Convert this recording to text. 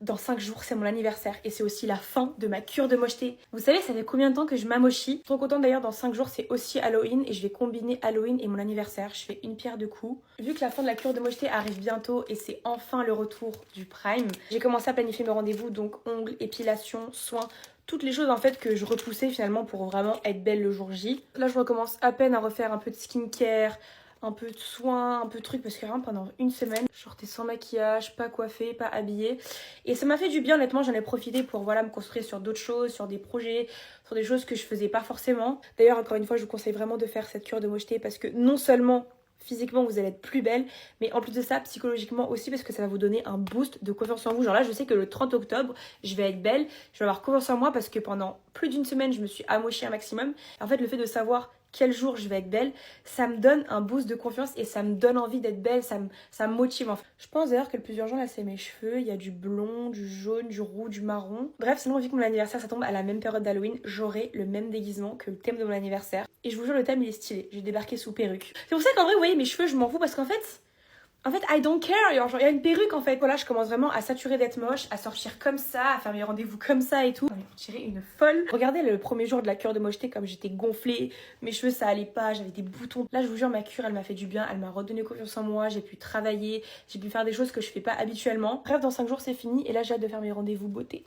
Dans 5 jours, c'est mon anniversaire et c'est aussi la fin de ma cure de mocheté. Vous savez, ça fait combien de temps que je m'amochis? Je suis trop contente d'ailleurs, dans 5 jours, c'est aussi Halloween et je vais combiner Halloween et mon anniversaire. Je fais une pierre deux coups. Vu que la fin de la cure de mocheté arrive bientôt et c'est enfin le retour du prime, j'ai commencé à planifier mes rendez-vous, donc ongles, épilation, soins, toutes les choses en fait que je repoussais finalement pour vraiment être belle le jour J. Là, je recommence à peine à refaire un peu de skincare, un peu de soins, un peu de trucs, parce que vraiment pendant une semaine, je sortais sans maquillage, pas coiffée, pas habillée. Et ça m'a fait du bien, honnêtement, j'en ai profité pour voilà, me construire sur d'autres choses, sur des projets, sur des choses que je faisais pas forcément. D'ailleurs, encore une fois, je vous conseille vraiment de faire cette cure de mocheté parce que non seulement physiquement vous allez être plus belle, mais en plus de ça, psychologiquement aussi, parce que ça va vous donner un boost de confiance en vous. Genre là, je sais que le 30 octobre, je vais être belle, je vais avoir confiance en moi parce que pendant plus d'une semaine, je me suis amochée un maximum. En fait, le fait de savoir quel jour je vais être belle, ça me donne un boost de confiance et ça me donne envie d'être belle, ça me motive en fait. Je pense d'ailleurs que le plus urgent là c'est mes cheveux, il y a du blond, du jaune, du roux, du marron. Bref, sinon vu que mon anniversaire ça tombe à la même période d'Halloween, j'aurai le même déguisement que le thème de mon anniversaire. Et je vous jure le thème il est stylé, j'ai débarqué sous perruque. C'est pour ça qu'en vrai vous voyez mes cheveux je m'en fous parce qu'en fait... I don't care, genre il y a une perruque en fait. Voilà, je commence vraiment à saturer d'être moche, à sortir comme ça, à faire mes rendez-vous comme ça et tout. J'en ai tiré une folle. Regardez le premier jour de la cure de mocheté comme j'étais gonflée, mes cheveux ça allait pas, j'avais des boutons. Là je vous jure ma cure elle m'a fait du bien, elle m'a redonné confiance en moi, j'ai pu travailler, j'ai pu faire des choses que je fais pas habituellement. Bref, dans 5 jours c'est fini et là j'ai hâte de faire mes rendez-vous beauté.